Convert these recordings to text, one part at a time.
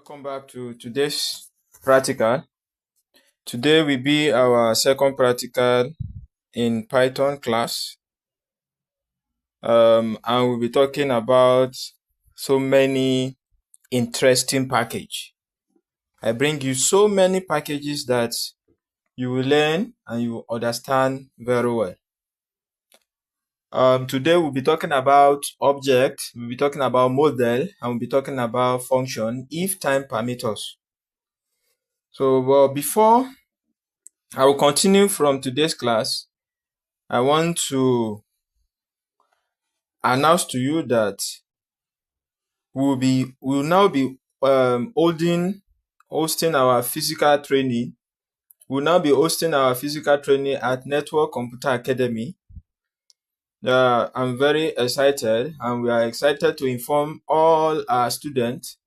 Welcome back to today's practical. Today will be our second practical in Python class. And we'll be talking about so many interesting packages. I bring you so many packages that you will learn and you will understand very well. Today we'll be talking about object, we'll be talking about model, and we'll be talking about function if time permits us. So before I will continue from today's class, I want to announce to you that we'll now be hosting our physical training. We'll now be hosting our physical training at Network Computer Academy. I'm very excited, and we are excited to inform all our students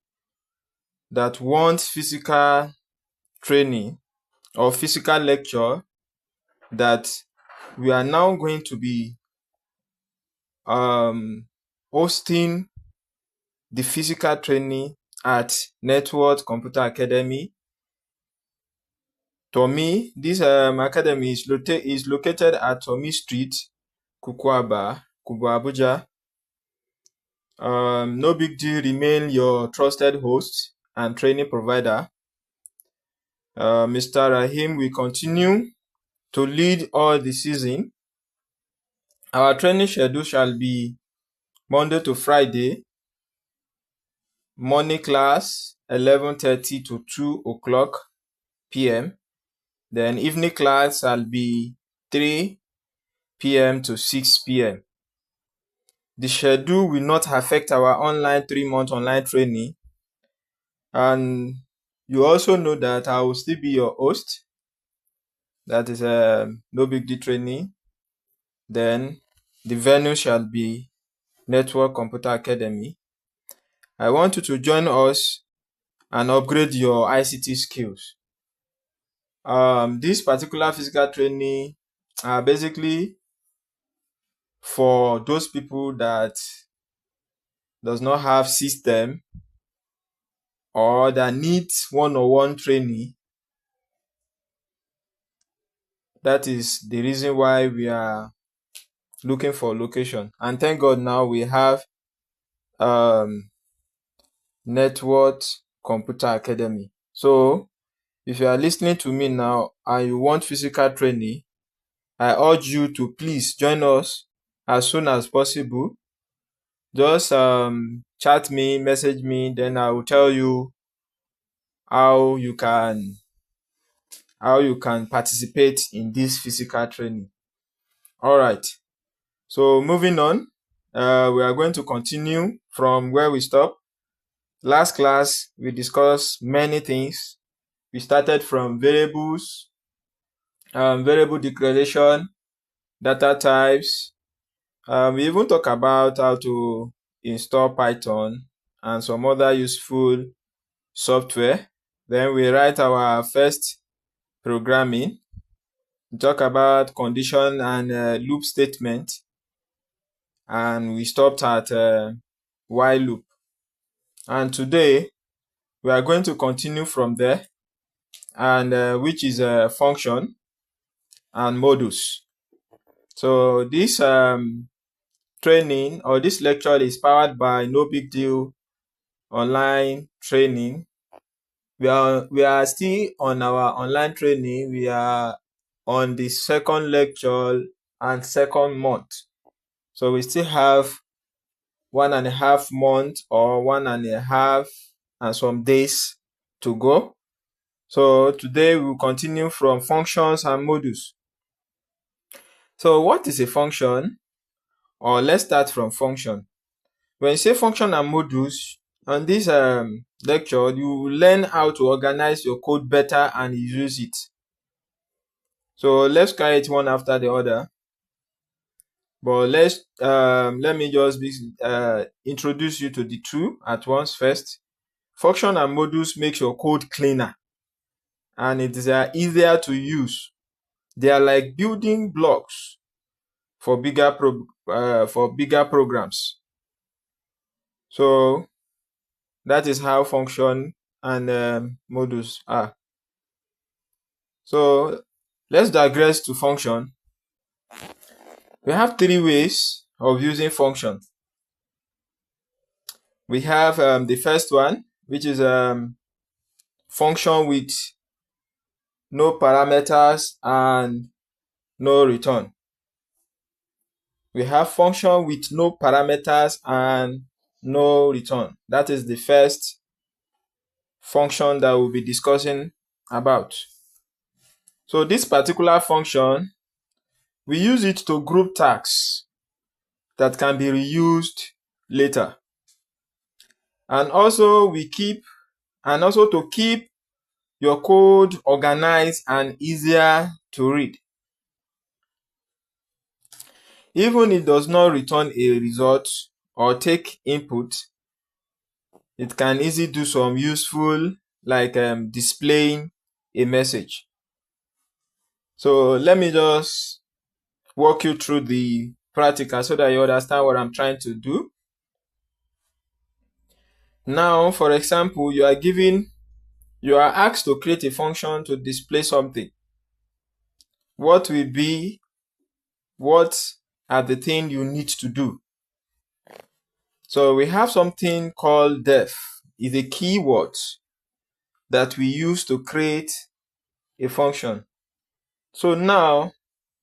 that want physical training or physical lecture that we are now going to be hosting the physical training at Network Computer Academy. Tommy, this academy is located at Tommy Street, Kukwaba, Abuja. No big deal, remain your trusted host and training provider. Mr. Rahim will continue to lead all the season. Our training schedule shall be Monday to Friday, morning class 11:30 to 2 o'clock p.m. Then evening class shall be 3 p.m. to 6 p.m. The schedule will not affect our online 3-month online training. And you also know that I will still be your host. That is no big deal training. Then the venue shall be Network Computer Academy. I want you to join us and upgrade your ICT skills. This particular physical training are basically for those people that does not have system or that needs one-on-one training. That is the reason why we are looking for location. And thank God now we have Network Computer Academy. So if you are listening to me now and you want physical training, I urge you to please join us as soon as possible. Just chat me, message me, then I will tell you how you can participate in this physical training. All right. So moving on, we are going to continue from where we stopped. Last class, we discussed many things. We started from variables, variable declaration, data types. We even talked about how to install Python and some other useful software. Then we write our first programming. We talk about condition and loop statement. And we stopped at while loop. And today, we are going to continue from there, and which is a function and modus. So this training or this lecture is powered by No Big Deal online training. We are still on our online training. We are on the second lecture and second month. So we still have 1.5 months or 1.5 and some days to go. So today we'll continue from functions and modus. So what is a function? Or let's start from function. When you say function and modus, on this lecture, you will learn how to organize your code better and use it. So let's carry it one after the other. But let me just introduce you to the two at once first. Function and modus makes your code cleaner and it is easier to use. They are like building blocks for bigger programs. So that is how function and modus are. So let's digress to function. We have three ways of using function. We have the first one, which is function with no parameters and no return. We have function with no parameters and no return. That is the first function that we'll be discussing about. So this particular function, we use it to group tasks that can be reused later. And also to keep your code organized and easier to read. Even if it does not return a result or take input, it can easily do some useful, like displaying a message. So let me just walk you through the practical so that you understand what I'm trying to do. Now, for example, you are asked to create a function to display something. What are the things you need to do? So we have something called def. It's a keyword that we use to create a function. So now,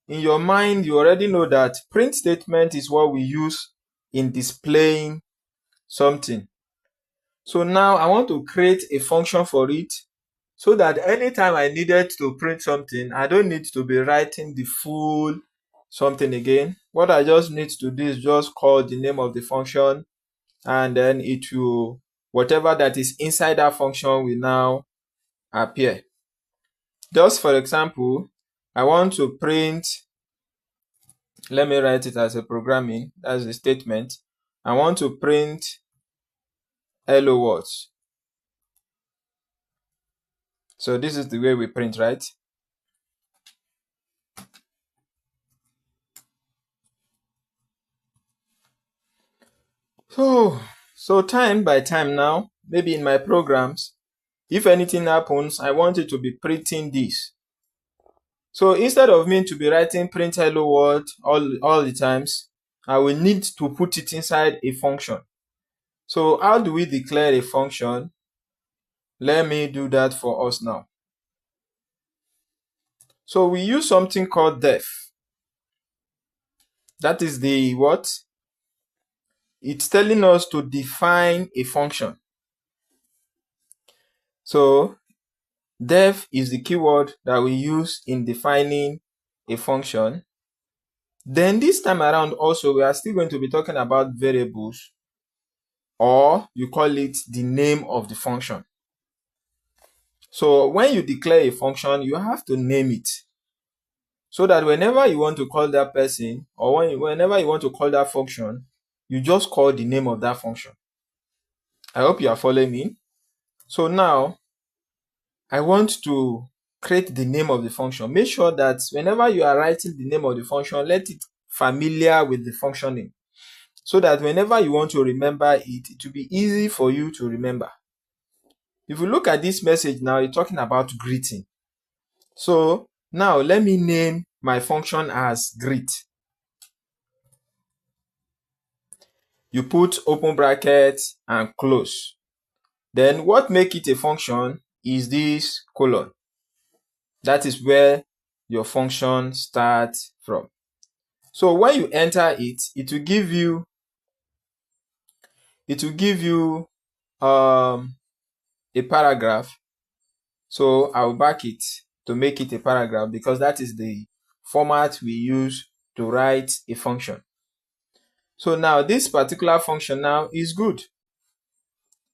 in your mind, you already know that print statement is what we use in displaying something. So now I want to create a function for it so that anytime I needed to print something, I don't need to be writing the full something again. What I just need to do is just call the name of the function, and then it will, whatever that is inside that function will now appear. Just for example, I want to print, let me write it as a programming, that's the statement. I want to print hello world. So this is the way we print, right? So time by time now, maybe in my programs, if anything happens, I want it to be printing this. So instead of me to be writing print hello world all the times, I will need to put it inside a function. So how do we declare a function? Let me do that for us now. So we use something called def. That is the what? It's telling us to define a function. So def is the keyword that we use in defining a function. Then this time around also, we are still going to be talking about variables, or you call it the name of the function. So when you declare a function, you have to name it, so that whenever you want to call that person, or whenever you want to call that function, you just call the name of that function. I hope you are following me. So now, I want to create the name of the function. Make sure that whenever you are writing the name of the function, let it familiar with the function name, so that whenever you want to remember it, it will be easy for you to remember. If you look at this message now, it's talking about greeting. So now let me name my function as greet. You put open brackets and close. Then what make it a function is this colon. That is where your function starts from. So when you enter it, it will give you a paragraph. So I'll back it to make it a paragraph, because that is the format we use to write a function. So now this particular function now is good,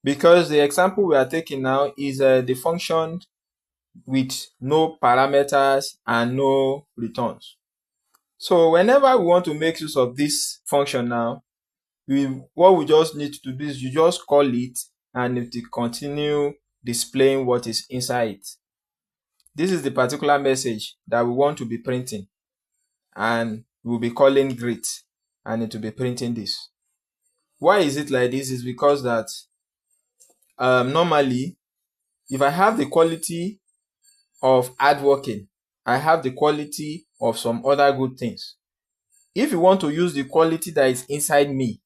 because the example we are taking now is the function with no parameters and no returns. So whenever we want to make use of this function now, what we just need to do is you just call it, and it will continue displaying what is inside it. This is the particular message that we want to be printing, and we'll be calling greet, and it will be printing this. Why is it like this? Is because that normally if I have the quality of hardworking, I have the quality of some other good things. If you want to use the quality that is inside me,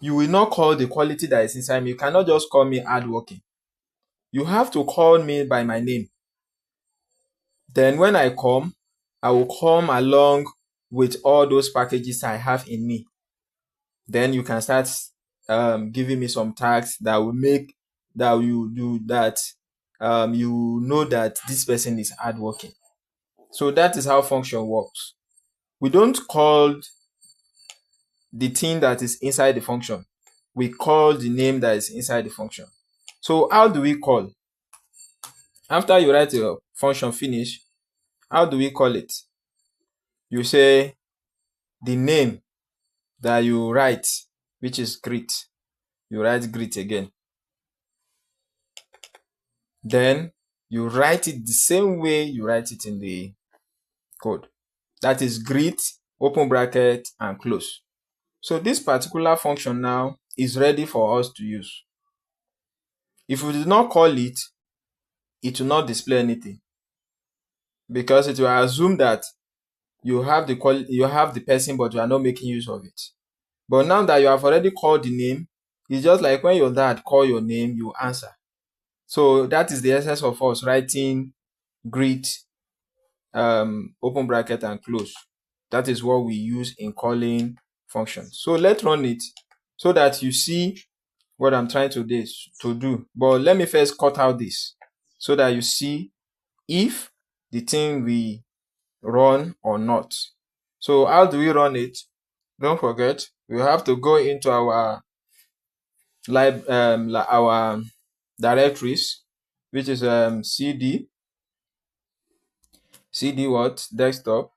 you will not call the quality that is inside me. You cannot just call me hardworking. You have to call me by my name. Then when I come, I will come along with all those packages I have in me. Then you can start giving me some tags that will make that you do that you know that this person is hardworking. So that is how function works. We don't call the thing that is inside the function. We call the name that is inside the function. So how do we call? After you write your function finish, how do we call it? You say the name that you write, which is greet. You write greet again. Then you write it the same way you write it in the code. That is greet, open bracket, and close. So this particular function now is ready for us to use. If we do not call it, it will not display anything, because it will assume that you have the person, but you are not making use of it. But now that you have already called the name, it's just like when your dad call your name, you answer. So that is the essence of us writing greet, open bracket, and close. That is what we use in calling functions. So let's run it so that you see what I'm trying to do. But let me first cut out this so that you see if the thing we run or not. So how do we run it? Don't forget, we have to go into our our directories, which is cd what desktop.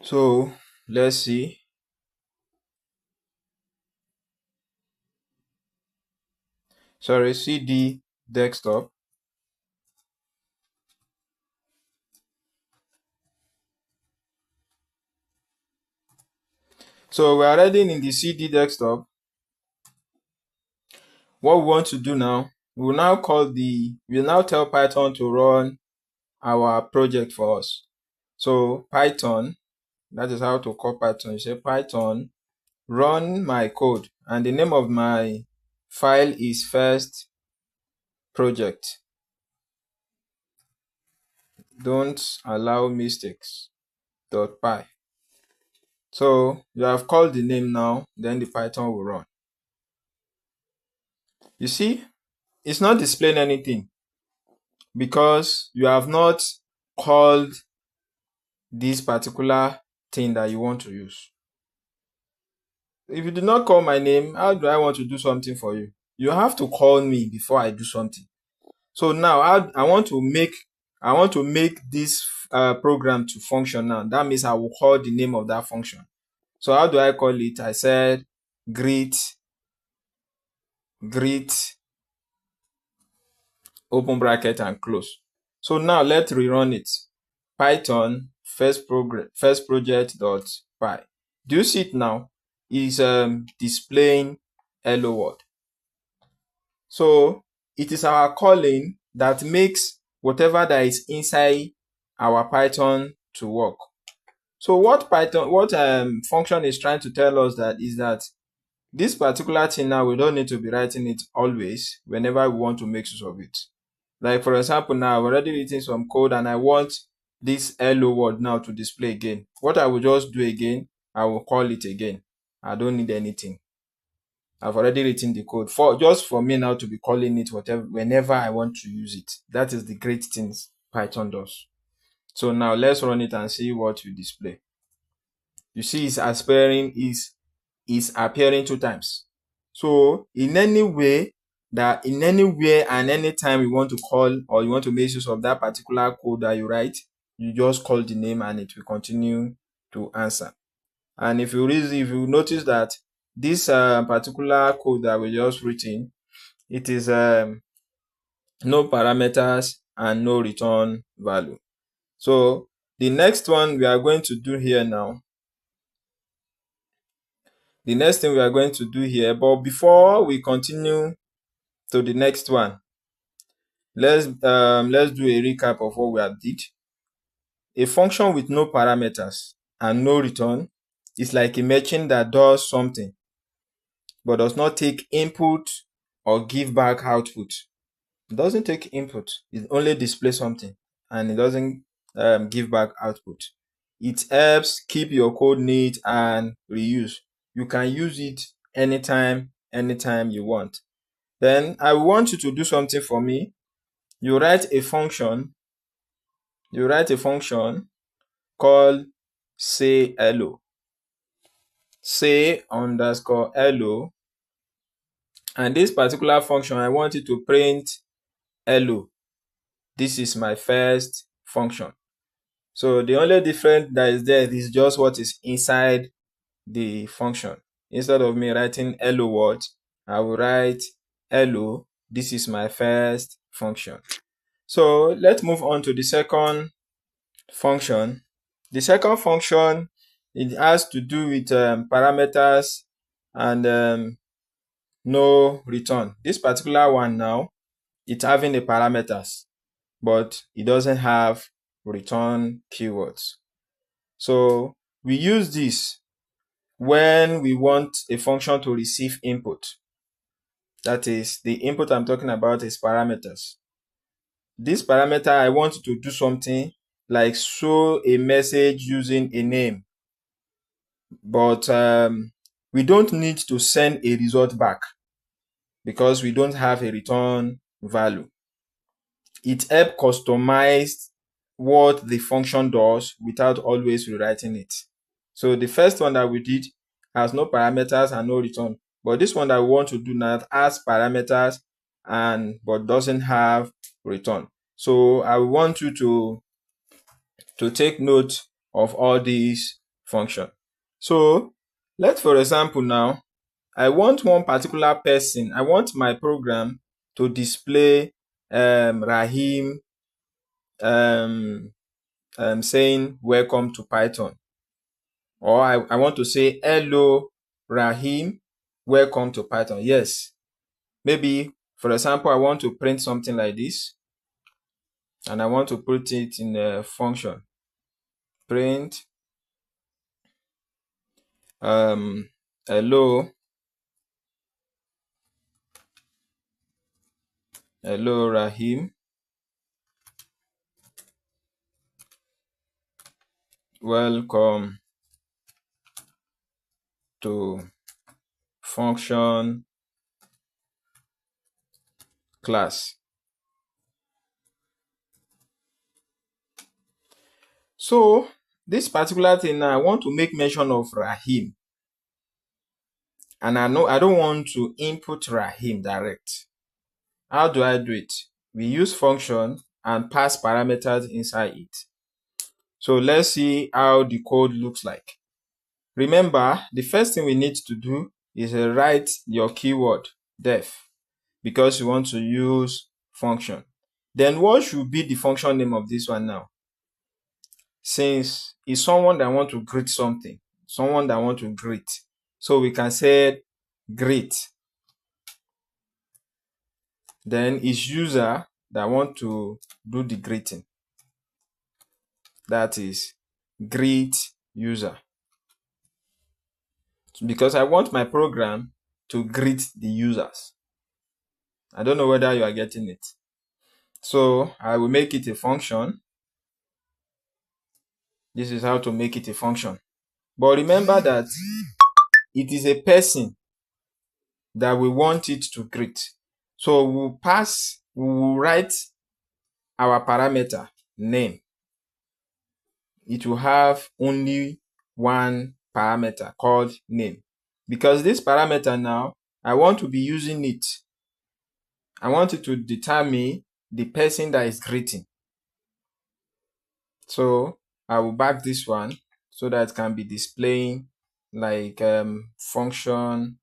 So let's see. Sorry, cd desktop. So we're already in the cd desktop. What we want to do now, we'll now tell Python to run our project for us. So Python, that is how to call Python. You say Python run my code, and the name of my file is first project. Don't allow mistakes .py. So you have called the name now, then the Python will run. You see, it's not displaying anything because you have not called this particular thing that you want to use. If you do not call my name, how do I want to do something for you? You have to call me before I do something. So now I want to make this program to function now. That means I will call the name of that function. So how do I call it? I said greet, open bracket, and close. So now let's rerun it. Python first project.py. Do you see it now? It's displaying hello world. So it is our calling that makes whatever that is inside our Python to work. So what function is trying to tell us that is that this particular thing now, we don't need to be writing it always whenever we want to make use of it. Like for example, now I've already written some code and I want this hello world now to display again. What I will just do again, I will call it again. I don't need anything. I've already written the code for me now to be calling it whenever I want to use it. That is the great things Python does. So now let's run it and see what we display. You see it's appearing 2 times. So in anywhere and anytime you want to call or you want to make use of that particular code that you write, you just call the name and it will continue to answer. And if you notice that this particular code that we just written, it is no parameters and no return value. So the next one we are going to do here now the next thing we are going to do here, but before we continue to the next one, let's do a recap of what we have did. A function with no parameters and no return is like a machine that does something but does not take input or give back output. It doesn't take input, it only displays something, and it doesn't give back output. It helps keep your code neat and reuse. You can use it anytime you want. Then I want you to do something for me. You write a function called say hello. Say underscore hello. And this particular function, I want you to print hello. This is my first function. So the only difference that is there is just what is inside the function. Instead of me writing hello world, I will write hello. This is my first function. So let's move on to the second function. The second function, it has to do with parameters and no return. This particular one now, it's having a parameters, but it doesn't have return keywords. So we use this when we want a function to receive input. That is, the input I'm talking about is parameters. This parameter, I want to do something like show a message using a name, but we don't need to send a result back because we don't have a return value. It helps customize what the function does without always rewriting it. So the first one that we did has no parameters and no return, but this one that we want to do now has parameters but doesn't have return. So I want you to take note of all these functions. So let's, for example, now I want one particular person. I want my program to display Rahim saying welcome to Python. Or I want to say hello Rahim, welcome to Python. Yes. Maybe, for example, I want to print something like this, and I want to put it in a function. Print hello Rahim, welcome to function class. So this particular thing now, I want to make mention of Rahim, and I know I don't want to input Rahim direct. How do I do it? We use function and pass parameters inside it. So let's see how the code looks like. Remember, the first thing we need to do is write your keyword def, because you want to use function. Then what should be the function name of this one now? Since it's someone that want to greet something, someone that want to greet, so we can say greet. Then it's user that want to do the greeting. That is greet user. Because I want my program to greet the users. I don't know whether you are getting it. So I will make it a function. This is how to make it a function. But remember that it is a person that we want it to greet. So we will write our parameter name. It will have only one parameter called name. Because this parameter now, I want to be using it. I want it to determine the person that is greeting. So I will back this one so that it can be displaying like function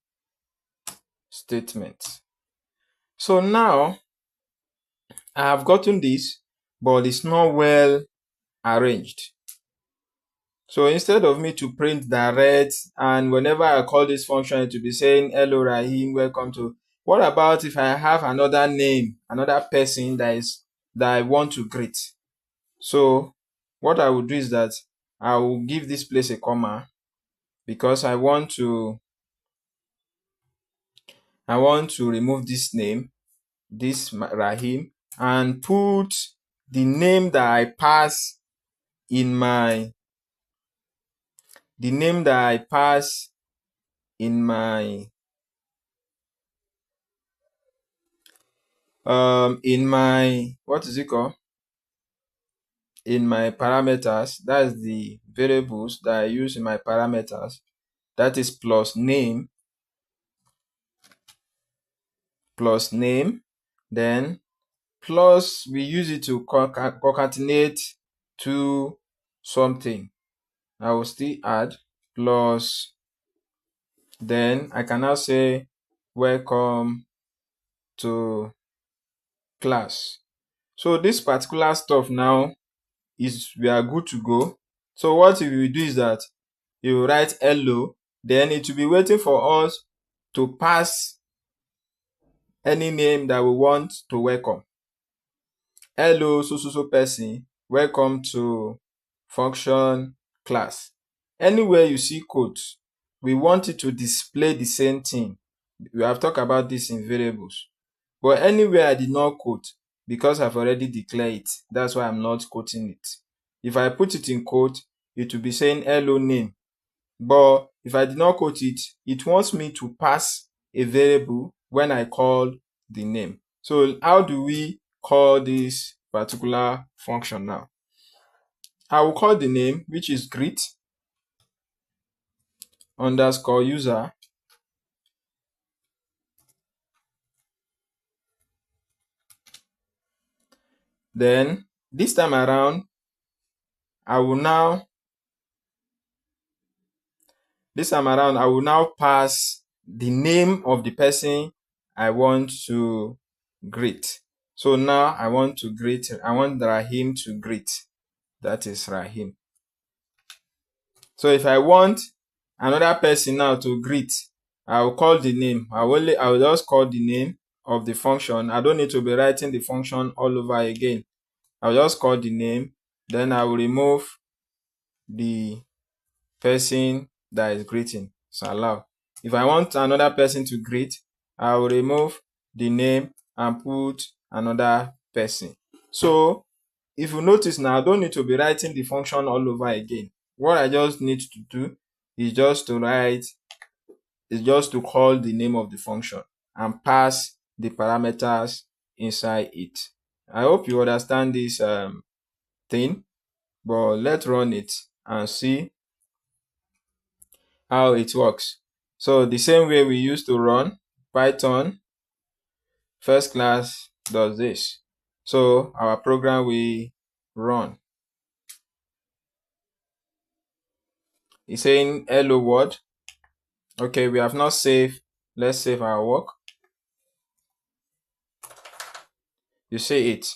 statement. So now I have gotten this, but it's not well arranged. So instead of me to print direct, and whenever I call this function, it will be saying, hello Rahim, welcome to. What about if I have another name, another person that I want to greet? So what I will do is that I will give this place a comma, because I want to remove this name, this Rahim, and put the name that I pass in my what is it called, in my parameters. That's the variables that I use in my parameters. That is plus name, then plus we use it to concatenate to something. I will still add plus, then I can now say welcome to class. So this particular stuff now is, we are good to go. So what we will do is that you will write hello, then it will be waiting for us to pass any name that we want to welcome. Hello so person, welcome to function class. Anywhere you see quotes, we want it to display the same thing. We have talked about this in variables. But anywhere I did not quote, because I've already declared it, that's why I'm not quoting it. If I put it in quote, it will be saying hello name. But if I did not quote it, it wants me to pass a variable when I call the name. So how do we call this particular function now? I will call the name, which is greet underscore user. Then this time around, I will now pass the name of the person I want to greet. So now I want Rahim to greet. That is Rahim. So if I want another person now to greet, I will call the name. I will just call the name of the function. I don't need to be writing the function all over again. I'll just call the name, then I will remove the person that is greeting. So allow. If I want another person to greet, I will remove the name and put another person. So if you notice now, I don't need to be writing the function all over again. What I just need to do is just to call the name of the function and pass the parameters inside it. I hope you understand this thing, but let's run it and see how it works. So the same way we used to run Python, first class does this. So our program will run. It's saying hello world. Okay, we have not saved. Let's save our work. You see it.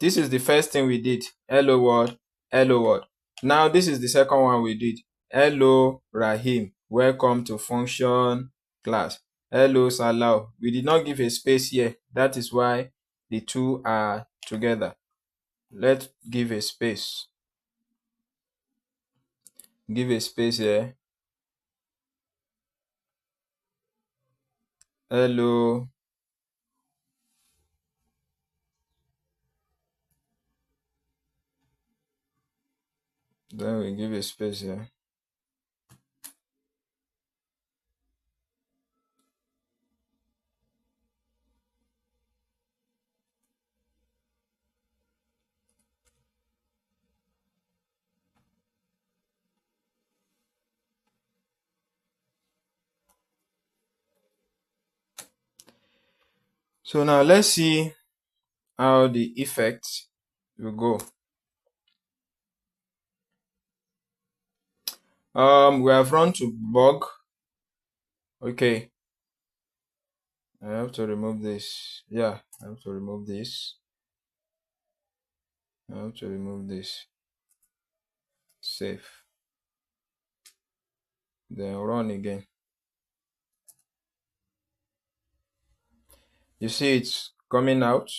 This is the first thing we did. Hello world, hello world. Now this is the second one we did. Hello Rahim, welcome to function class. Hello Salau. We did not give a space here. That is why the two are together. Let's give a space. Give a space here. Hello. Then we give a space here. So now let's see how the effect will go. We have run to bug. Okay. I have to remove this. Yeah, I have to remove this. I have to remove this. Save. then run again. You see it's coming out.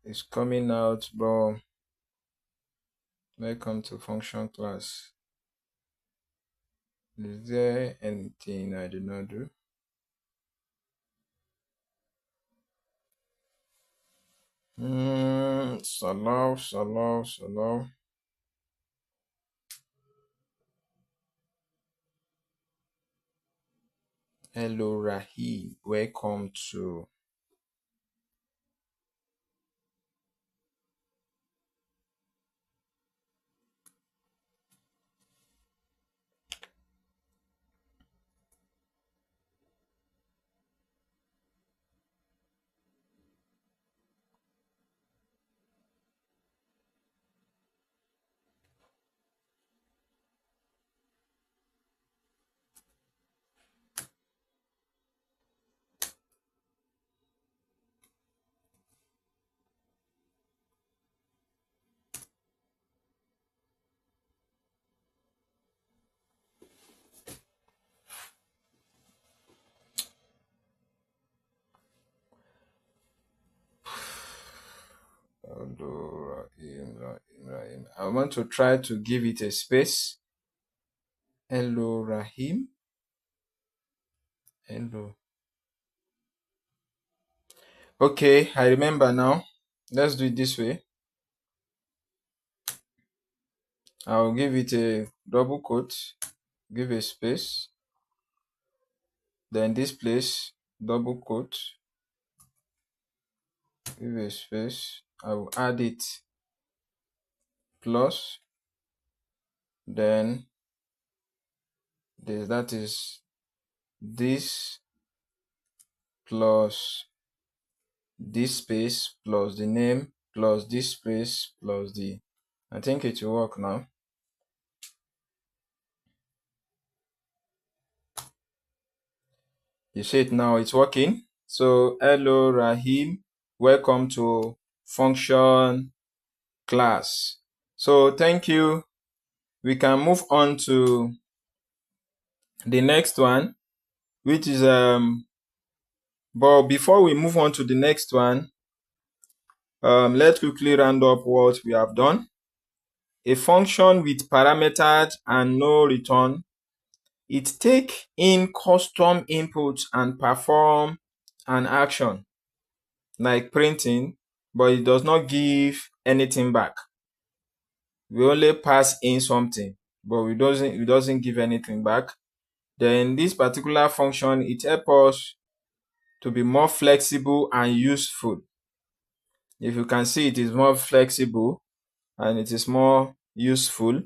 It's coming out, but welcome to function class. Is there anything I did not do? Salam. Hello, Rahim. Welcome to Rahim. I want to try to give it a space. Hello, Rahim. Hello. Okay, I remember now. Let's do it this way. I'll give it a double quote, give a space. Then this place, double quote, give a space. I will add it plus. Then that is this plus this space plus the name plus this space plus the, I think it will work now. You see it now, it's working. So hello Rahim, welcome to function class. So thank you. We can move on to the next one, which is but before we move on to the next one, let's quickly round up what we have done. A function with parameters and no return. It take in custom inputs and perform an action like printing, but it does not give anything back. We only pass in something, but it doesn't give anything back. Then this particular function, it helps us to be more flexible and useful. If you can see, it is more flexible and it is more useful.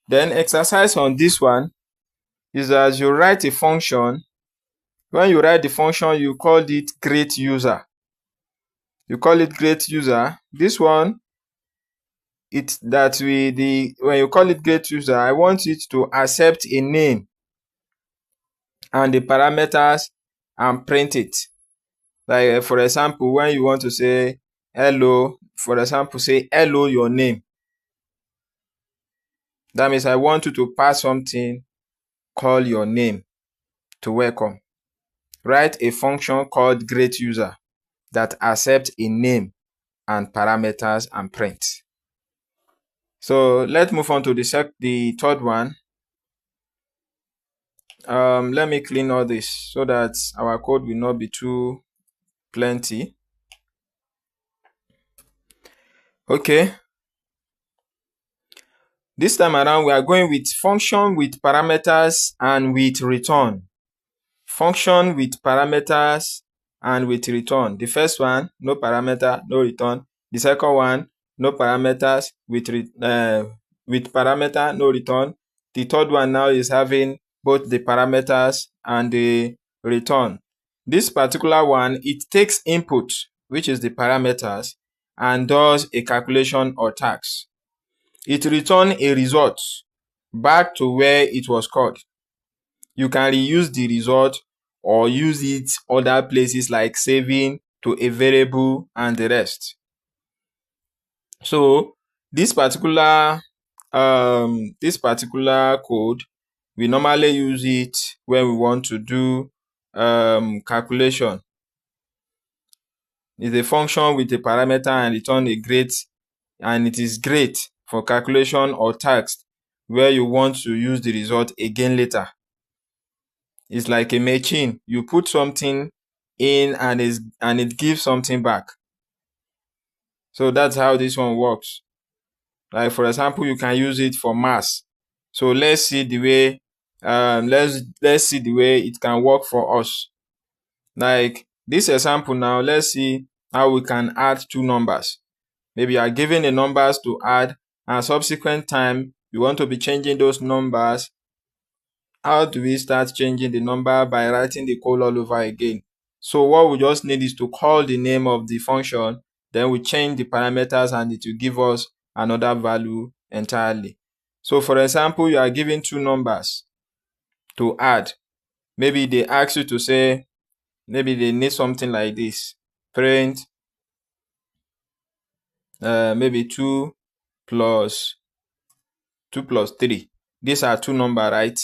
Then exercise on this one is as you write a function. When you write the function, you call it create user. You call it create user. This one, when you call it create user, I want it to accept a name and the parameters and print it. Like for example, when you want to say hello, for example, say hello your name. That means I want you to pass something, call your name to welcome. Write a function called create user that accepts a name and parameters and print. So let's move on to the third one. Let me clean all this so that our code will not be too plenty. Okay. This time around, we are going with function with parameters and with return. Function with parameters and with return. The first one, no parameter, no return. The second one, no parameters with parameter, no return. The third one now is having both the parameters and the return. This particular one, it takes input, which is the parameters, and does a calculation or task. It returns a result back to where it was called. You can reuse the result or use it other places like saving to a variable and the rest. So this particular code, We normally use it when we want to do calculation. It's a function with a parameter and return a great, and it is great for calculation or text where you want to use the result again later. It's like a machine. You put something in and it gives something back. So that's how this one works. Like for example, you can use it for math. So let's see the way let's see the way it can work for us. Like this example now, let's see how we can add two numbers. Maybe you are given the numbers to add, and subsequent time you want to be changing those numbers. How do we start changing the number? By writing the code all over again. So what we just need is to call the name of the function, then we change the parameters and it will give us another value entirely. So for example, you are given two numbers to add. Maybe they ask you to say, maybe they need something like this. Print maybe 2 plus 3. These are two numbers, right?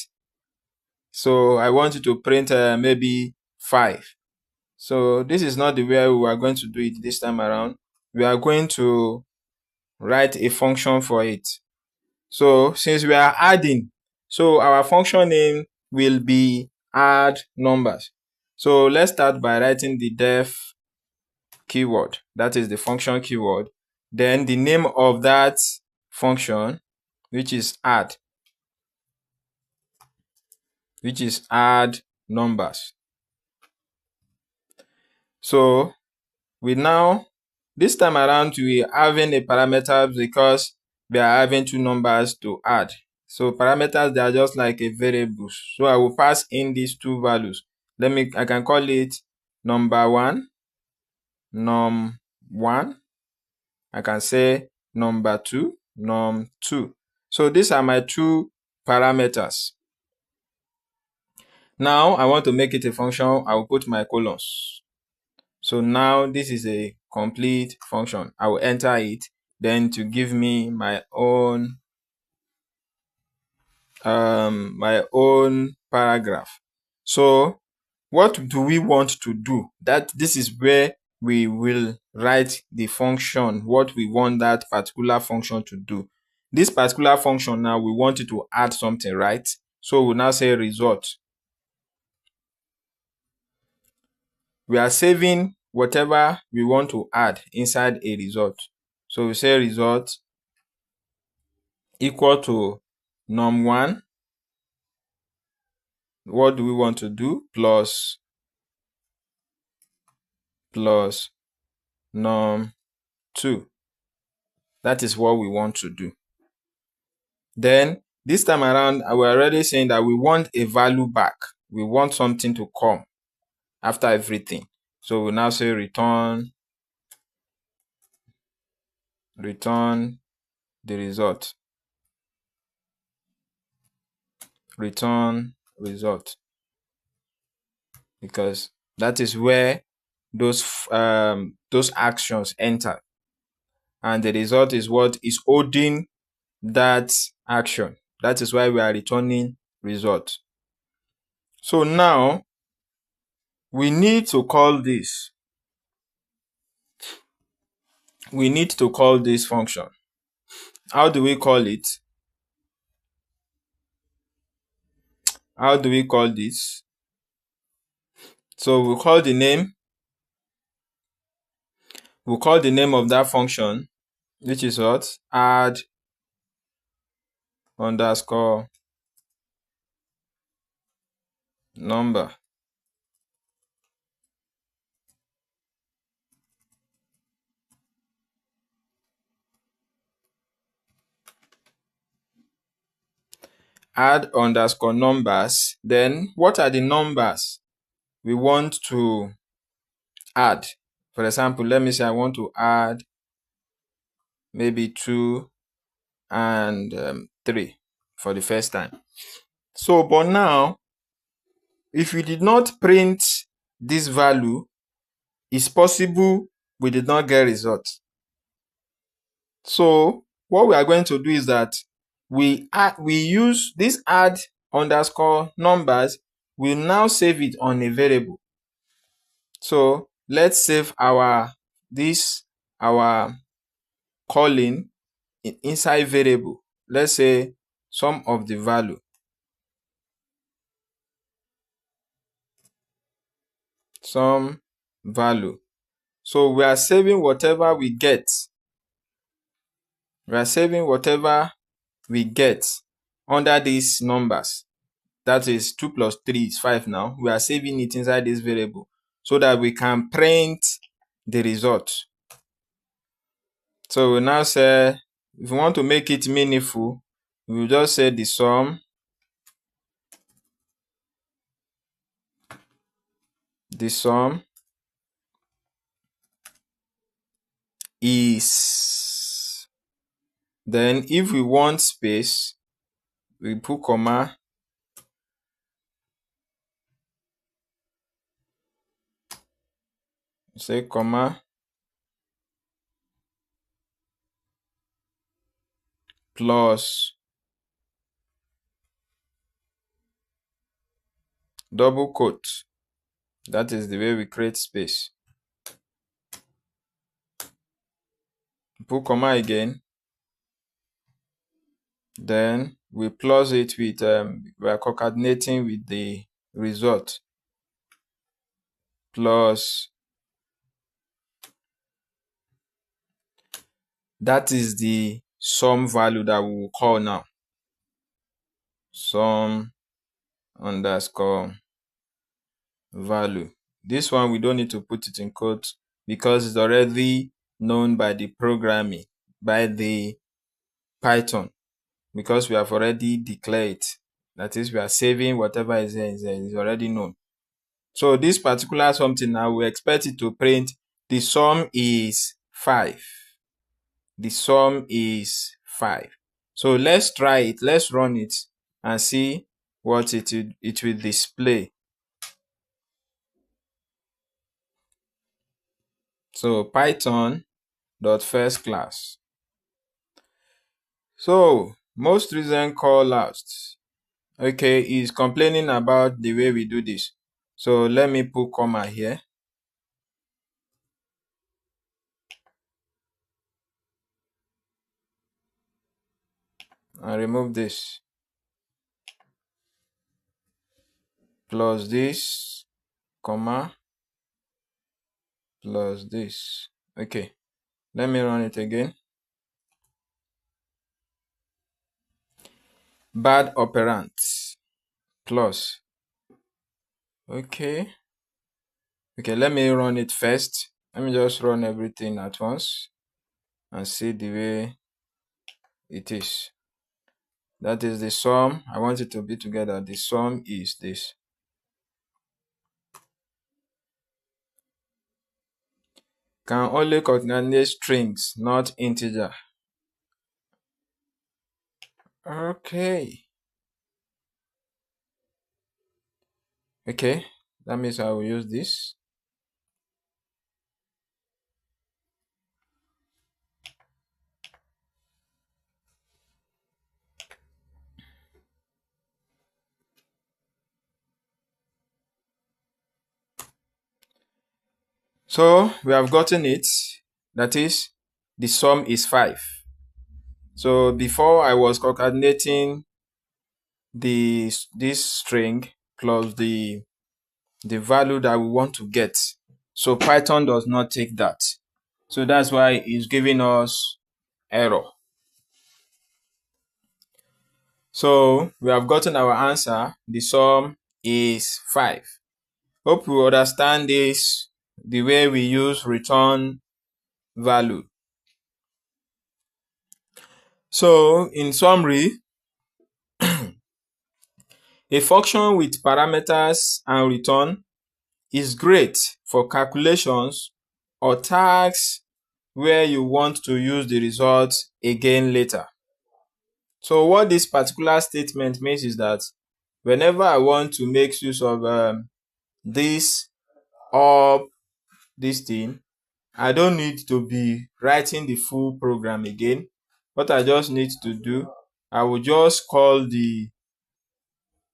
So I want you to print maybe 5. So this is not the way we are going to do it this time around. We are going to write a function for it. So since we are adding, so our function name will be add numbers. So let's start by writing the def keyword. That is the function keyword. Then the name of that function, which is add numbers. So we now, this time around, we are having a parameter because we are having two numbers to add. So parameters, they are just like a variables. So I will pass in these two values. I can call it number1, num1. I can say number2, num2. So these are my two parameters. Now I want to make it a function. I will put my colons. So now this is a complete function. I will enter it, then to give me my own paragraph. So what do we want to do? This is where we will write the function, what we want that particular function to do. This particular function now, we want it to add something, right? So we'll now say result. We are saving whatever we want to add inside a result. So we say result equal to num1. What do we want to do? Plus num2. That is what we want to do. Then this time around, we're already saying that we want a value back. We want something to come after everything. So we now say return the result. Return result. Because that is where those actions enter. And the result is what is holding that action. That is why we are returning result. So now we need to call this. We need to call this function. How do we call it? How do we call this? So we'll call the name. We'll call the name of that function, which is what? Add underscore number. Add underscore numbers. Then what are the numbers we want to add? For example, let me say I want to add maybe 2 and 3 for the first time. So, but now, if we did not print this value, it's possible we did not get result. So what we are going to do is that we use this add underscore numbers will now save it on a variable. So let's save our calling inside variable. Let's say sum of the value. Sum value. So we are saving whatever we get. We are saving whatever we get under these numbers. That is 2 plus 3 is 5 now. We are saving it inside this variable so that we can print the result. So we now say, if we want to make it meaningful, we will just say the sum is, then if we want space, we put comma, say comma plus double quote. That is the way we create space. Put comma again. Then we plus it with, we are concatenating with the result. Plus, that is the sum value that we will call now. Sum underscore value. This one we don't need to put it in quotes because it's already known by the programming, by the Python, because we have already declared it. That is, we are saving whatever is there is already known. So this particular something now, we expect it to print the sum is 5. The sum is 5. So let's try it. Let's run it and see what it will display. So Python.firstClass. So most recent call out, okay, is complaining about the way we do this. So let me put comma here. And remove this. Plus this, comma, plus this. Okay, let me run it again. Bad operand plus. Okay, let me run it first. Let me just run everything at once and see the way it is. That is the sum. I want it to be together. The sum is this. Can only concatenate strings, not integer. Okay, that means I will use this. So we have gotten it. That is, the sum is 5. So before I was concatenating this string plus the value that we want to get. So Python does not take that. So that's why it's giving us error. So we have gotten our answer. The sum is 5. Hope you understand this, the way we use return value. So in summary, a function with parameters and return is great for calculations or tasks where you want to use the result again later. So what this particular statement means is that whenever I want to make use of this thing, I don't need to be writing the full program again. What I just need to do, I will just call the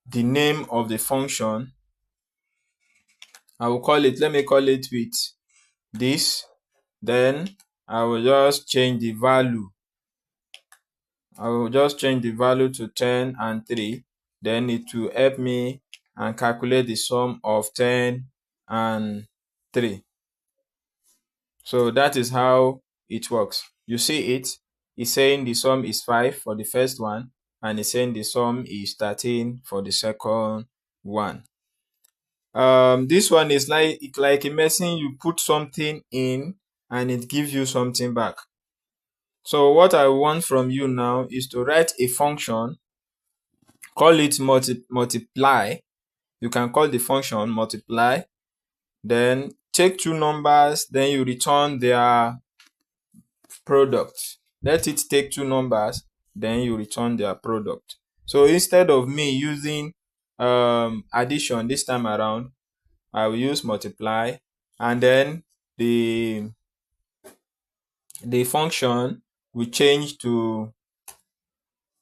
the name of the function. I will call it, let me call it with this. Then I will just change the value. I will just change the value to 10 and 3. Then it will help me and calculate the sum of 10 and 3. So that is how it works. You see it? It's saying the sum is 5 for the first one, and it's saying the sum is 13 for the second one. This one is like imagine you put something in and it gives you something back. So what I want from you now is to write a function, call it multiply. You can call the function multiply, then take two numbers, then you return their product. Let it take two numbers, then you return their product. So instead of me using addition this time around, I will use multiply, and then the function will change to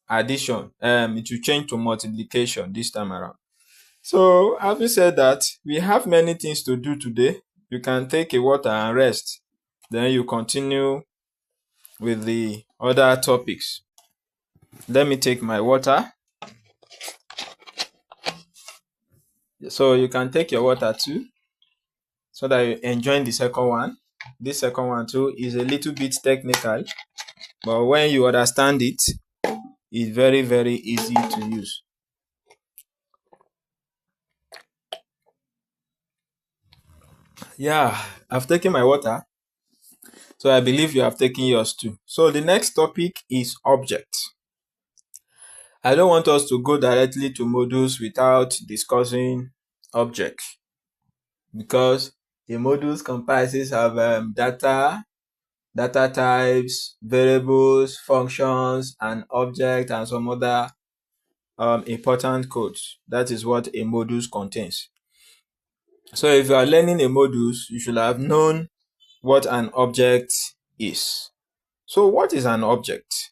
addition. It will change to multiplication this time around. So having said that, we have many things to do today. You can take a water and rest. Then you continue with the other topics. Let me take my water. So you can take your water too, so that you enjoy the second one. This second one too is a little bit technical, but when you understand it, it's very, very easy to use. Yeah, I've taken my water. So I believe you have taken yours too. So the next topic is object. I don't want us to go directly to modules without discussing object, because the modules comprises of data types, variables, functions, and object, and some other important codes. That is what a modules contains. So if you are learning a modules, you should have known what an object is. So what is an object?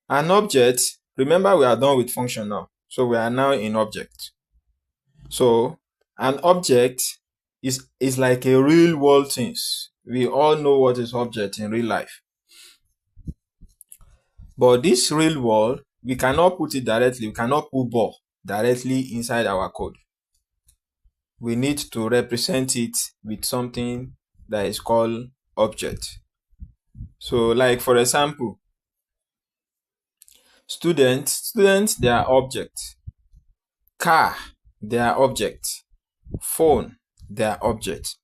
An object, remember we are done with function now. So we are now in object. So an object is like a real world things. We all know what is object in real life. But this real world, we cannot put it directly. We cannot put ball directly inside our code. We need to represent it with something that is called object. So like for example, students, they are object. Car, they are object. Phone, they are object.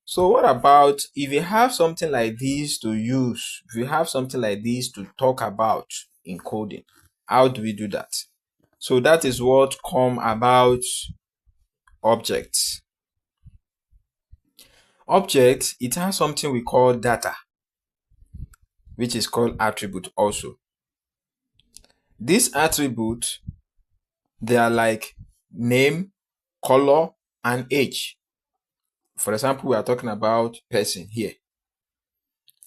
So what about if you have something like this to use, if you have something like this to talk about in coding, how do we do that? So that is what come about objects. Object, it has something we call data, which is called attribute also. This attribute, they are like name, color, and age. For example, we are talking about person here.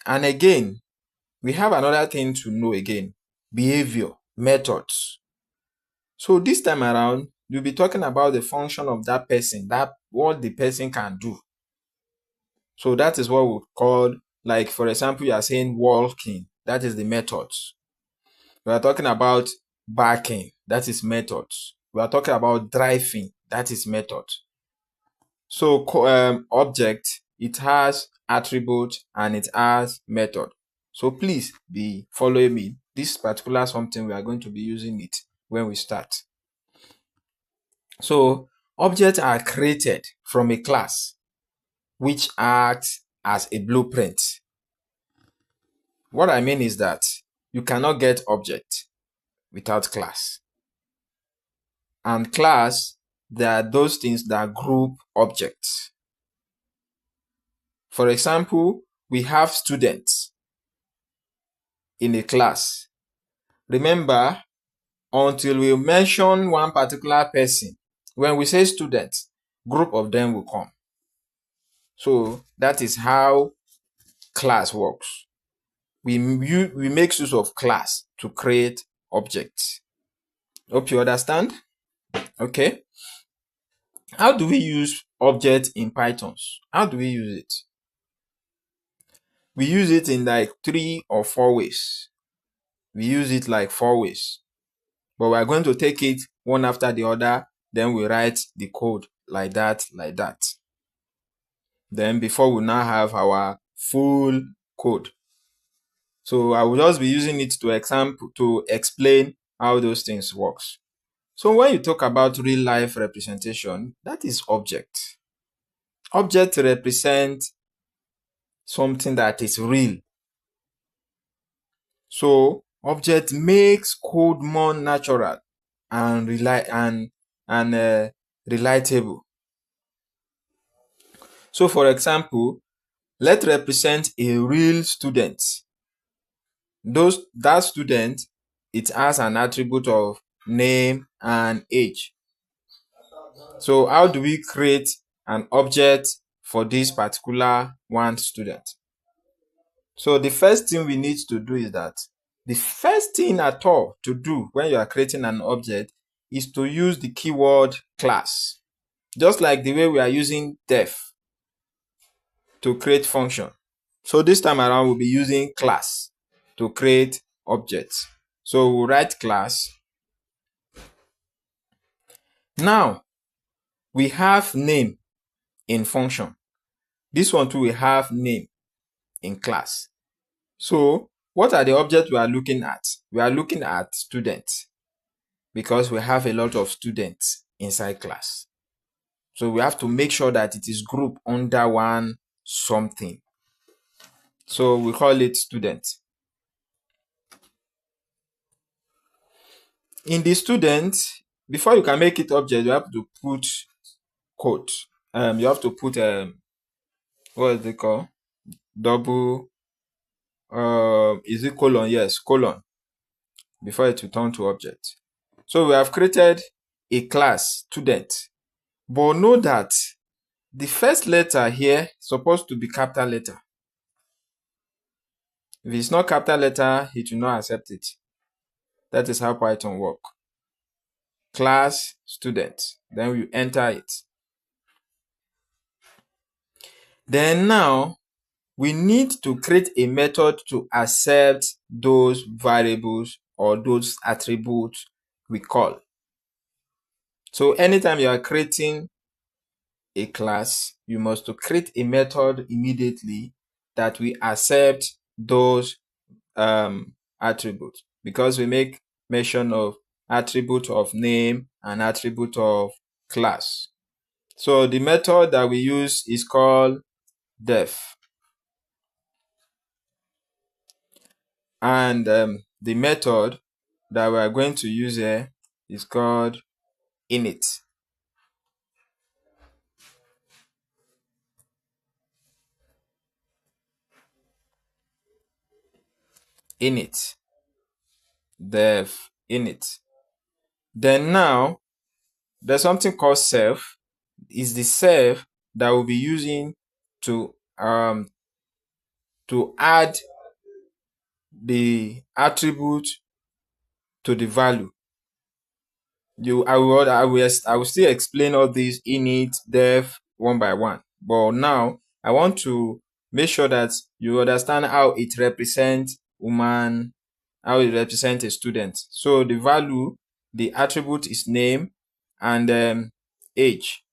And again, we have another thing to know again, behavior, methods. So this time around, we'll be talking about the function of that person, that what the person can do. So that is what we call, like for example, you are saying walking, that is the methods. We are talking about barking, that is methods. We are talking about driving, that is method. So object, it has attribute and it has method. So please be following me. This particular something we are going to be using it when we start. So objects are created from a class which acts as a blueprint. What I mean is that you cannot get object without class. And class, there are those things that group objects. For example, we have students in a class. Remember, until we mention one particular person, when we say students, group of them will come. So that is how class works. We make use of class to create objects. Hope you understand. Okay. How do we use object in Python? How do we use it? We use it in like 3 or 4 ways. We use it like 4 ways. But we are going to take it one after the other. Then we write the code like that, like that. Then before we now have our full code. So I will just be using it to explain how those things works. So when you talk about real life representation, that is object. Object represent something that is real. So object makes code more natural and relatable. So for example, let's represent a real student. That student, it has an attribute of name and age. So how do we create an object for this particular one student? So the first thing we need to do is that the first thing at all to do when you are creating an object is to use the keyword class. Just like the way we are using def to create function. So this time around, we'll be using class to create objects. So we'll write class. Now, we have name in function. This one too, we have name in class. So what are the objects we are looking at? We are looking at students because we have a lot of students inside class. So we have to make sure that it is grouped under one something. So we call it student. In the student, before you can make it object, you have to put quote. You have to put what is it called? Double is it colon? Yes, colon before it will turn to object. So we have created a class student, but know that the first letter here is supposed to be capital letter. If it's not capital letter, it will not accept it. That is how Python work. Class student, then we enter it. Then now we need to create a method to accept those variables or those attributes we call. So anytime you are creating a class, you must create a method immediately that we accept those attributes, because we make mention of attribute of name and attribute of class. So the method that we use is called def. And the method that we are going to use here is called init. Init. Def init. Then now there's something called self. Is the self that we'll be using to add the attribute to the value. I will still explain all these init, def one by one. But now I want to make sure that you understand how it represents how it represents a student. So the value, the attribute is name and age.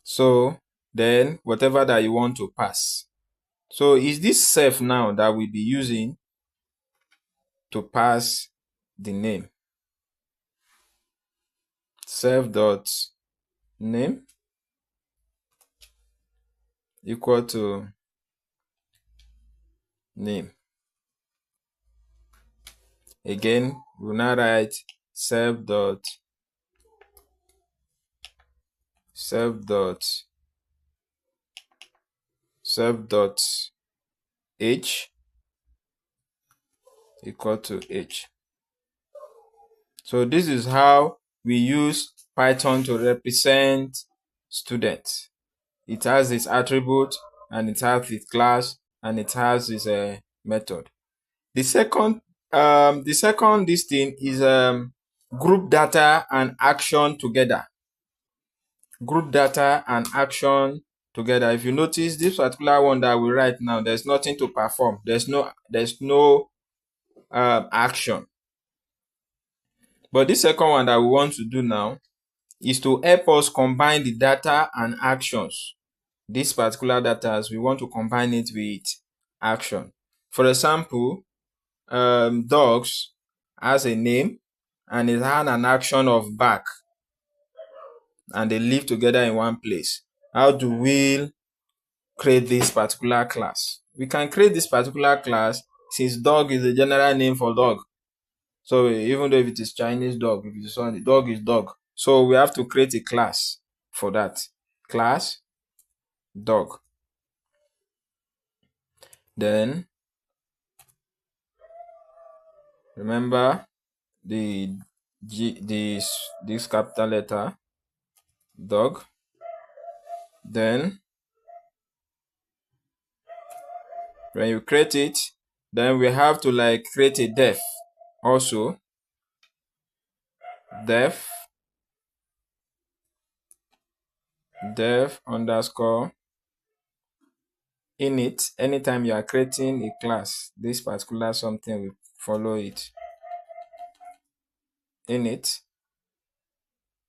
So then whatever that you want to pass. So is this self now that we'll be using to pass the name. Self dot name equal to name. Again, we'll now write self dot age equal to age. So this is how we use Python to represent students. It has its attribute and it has its class and it has its method. The second The second this thing is group data and action together. Group data and action together. If you notice this particular one that we write now, there's nothing to perform. There's no action. But this second one that we want to do now is to help us combine the data and actions. This particular data, as we want to combine it with action. For example, dogs has a name and it has an action of bark, and they live together in one place. How do we create this particular class? We can create this particular class since dog is a general name for dog. So even though if it is Chinese dog, if it's on the dog is dog. So we have to create a class for that. Class dog. Then remember the this capital letter dog. Then when you create it, then we have to like create a def also. Def underscore init. Anytime you are creating a class, this particular something will follow it. Init,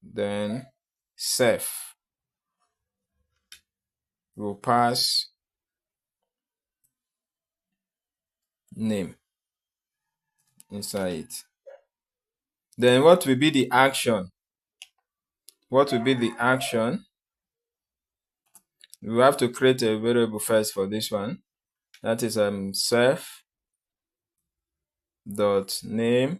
then self will pass name inside it. Then what will be the action? What will be the action? We have to create a variable first for this one. That is self dot name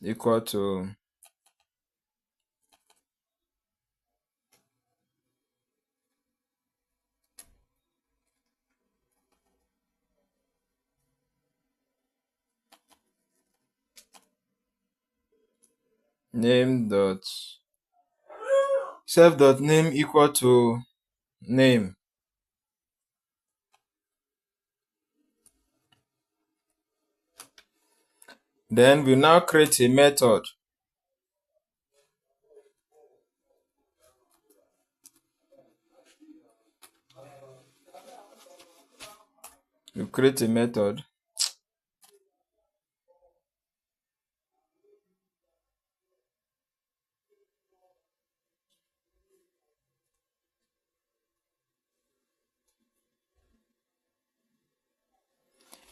equal to name dot self dot name equal to name. Then we now create a method. We create a method.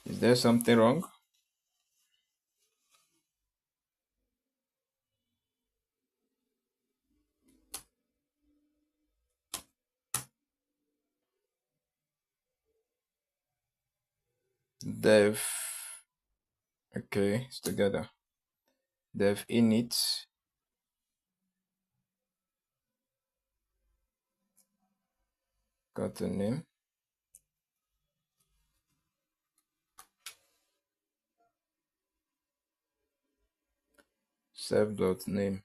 Is there something wrong? Dev, okay, it's together. Dev init, got the name. Self dot name.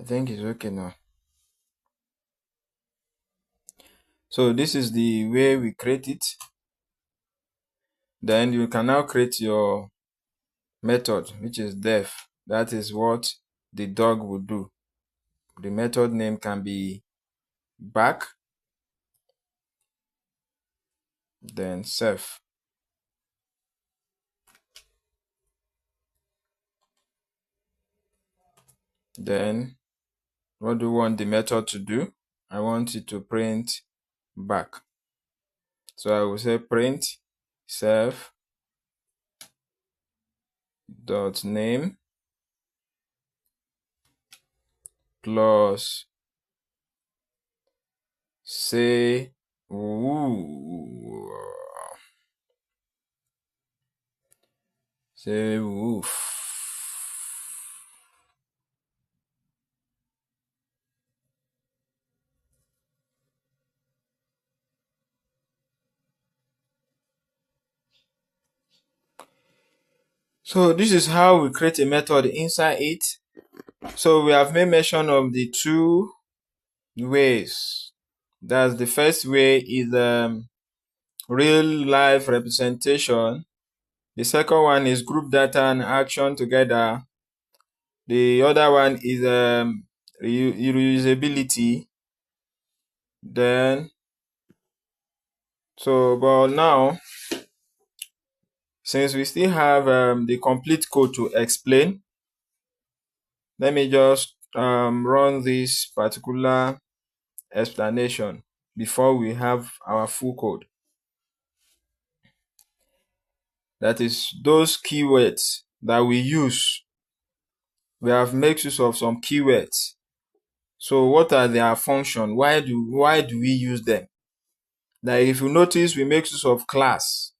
I think it's okay now. So this is the way we create it. Then you can now create your method, which is def. That is what the dog will do. The method name can be back, then self. Then what do you want the method to do? I want it to print back. So I will say print self dot name plus say woof. So this is how we create a method inside it. So we have made mention of the two ways That's the first way is real life representation. The second one is group data and action together. The other one is reusability. Then, but now, since we still have the complete code to explain, let me just run this particular explanation before we have our full code. That is those keywords that we use. We have made use of some keywords. So what are their function? Why do we use them? Like if you notice, we make use of class.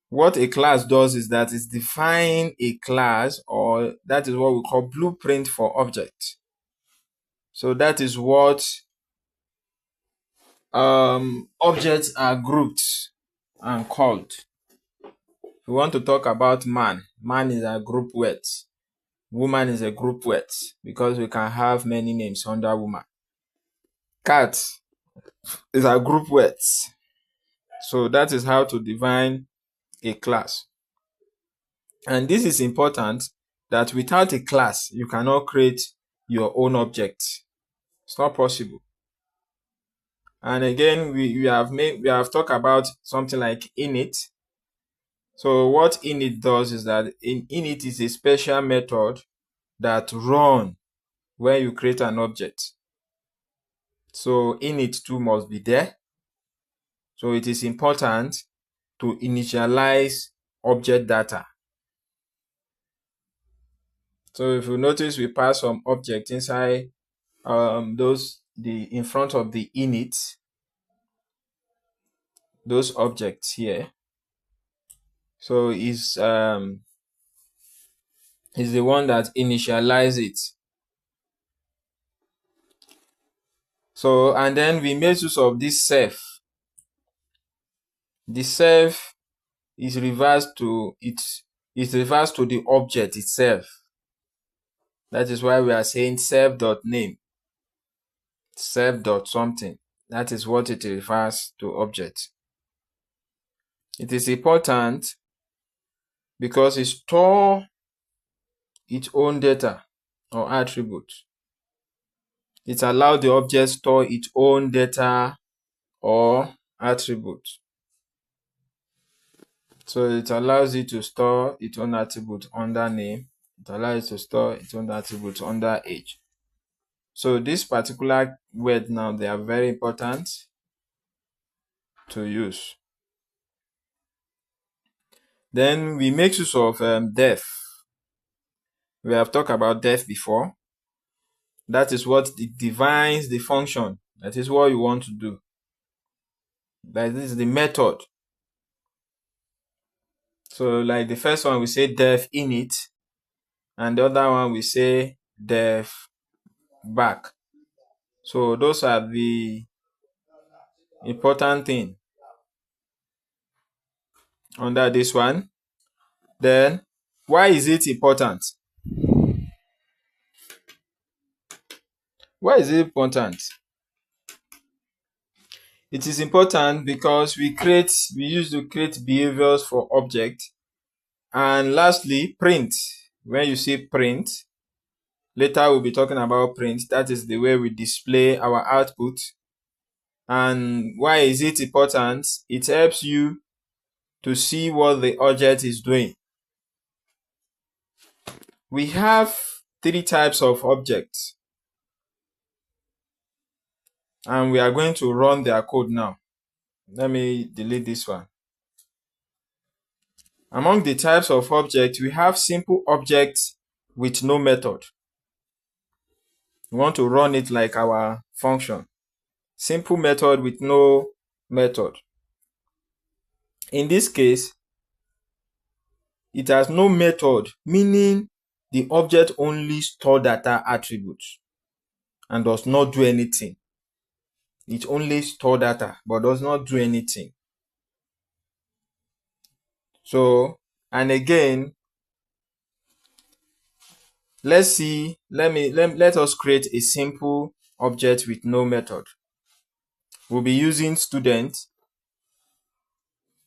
What a class does is that it defines a class, or that is what we call blueprint for object. So that is what objects are grouped and called. If we want to talk about man, man is a group word. Woman is a group word because we can have many names under woman. Cat is a group word. So that is how to define a class. And this is important, that without a class, you cannot create your own object. It's not possible. And again, we have talked about something like init. So what init does is that init is a special method that runs when you create an object. So init too must be there. So it is important to initialize object data. So if you notice, we pass some object inside in front of the init, those objects here. So is the one that initialize it. So and then we make use of this self. The self is reversed to the object itself. That is why we are saying self.name, self.something. That is what it refers to object. It is important because it stores its own data or attribute. It allows the object store its own data or attribute. So it allows it to store its own attribute under name. It allows it to store its own attribute under age. So this particular word now, they are very important to use. Then we make use of def. We have talked about def before. That is what it defines the function. That is what you want to do. That is the method. So like the first one, we say def init, and the other one we say def back. So those are the important thing under this one. Then why is it important? Why is it important? It is important because we use to create behaviors for objects. And lastly, print. When you say print, later we'll be talking about print. That is the way we display our output. And why is it important? It helps you to see what the object is doing. We have 3 types of objects, and we are going to run their code now. Let me delete this one. Among the types of objects, we have simple objects with no method. We want to run it like our function. Simple method with no method. In this case, it has no method, meaning the object only store data attributes and does not do anything. It only store data but does not do anything. So, and again, let us create a simple object with no method. We'll be using student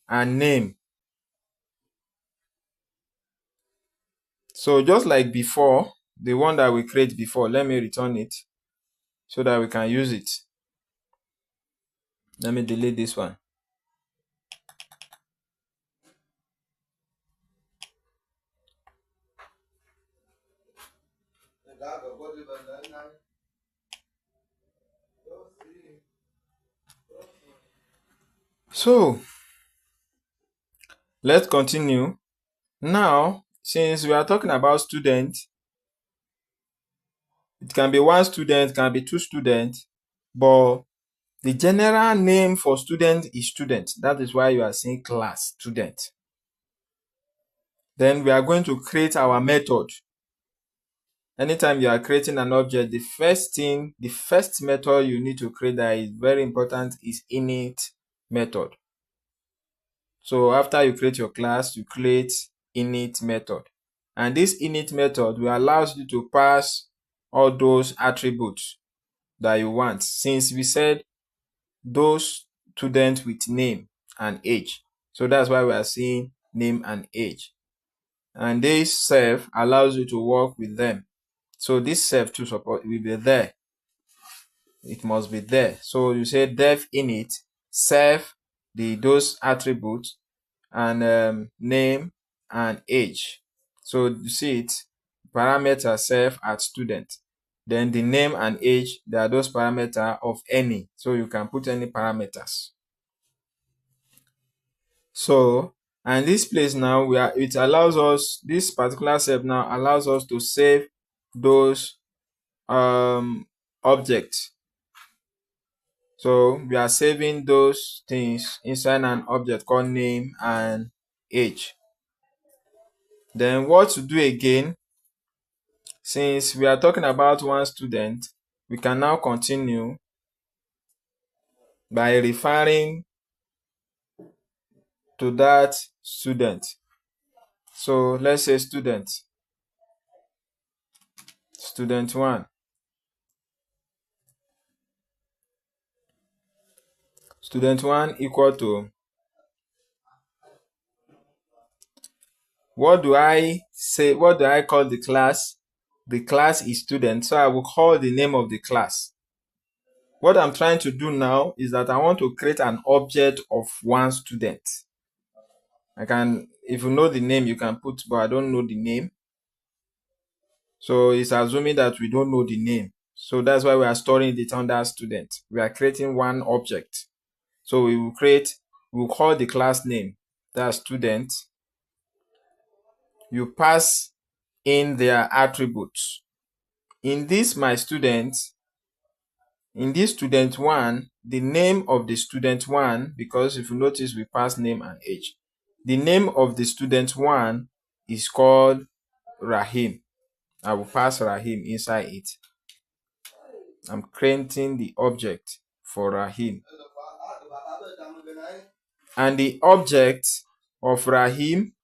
and name. So just like before, the one that we create before, let me return it so that we can use it. Let me delete this one. So let's continue. Now, since we are talking about students, it can be one student, it can be two students, but the general name for student is student. That is why you are saying class student. Then we are going to create our method. Anytime you are creating an object, the first method you need to create that is very important is init method. So after you create your class, you create init method. And this init method will allow you to pass all those attributes that you want. Since we said those students with name and age. So that's why we are seeing name and age. And this self allows you to work with them. So this self to support will be there. It must be there. So you say def init, self, those attributes, and name and age. So you see it, parameter self at student. Then the name and age, they are those parameters of any. So you can put any parameters. So, and this place now, it allows us, this particular self now allows us to save those objects. So we are saving those things inside an object called name and age. Then what to do again, since we are talking about one student, we can now continue by referring to that student. So let's say student 1. Student 1 equal to, what do I say? What do I call the class? The class is student, so I will call the name of the class. What I'm trying to do now is that I want to create an object of one student. I can, if you know the name, you can put, but I don't know the name. So it's assuming that we don't know the name. So that's why we are storing it under student. We are creating one object. So we'll call the class name, that's student. You pass in their attributes. In this student 1, the name of the student 1, because if you notice we pass name and age. The name of the student 1 is called Rahim. I will pass Rahim inside it. I'm creating the object for Rahim. And the object of Rahim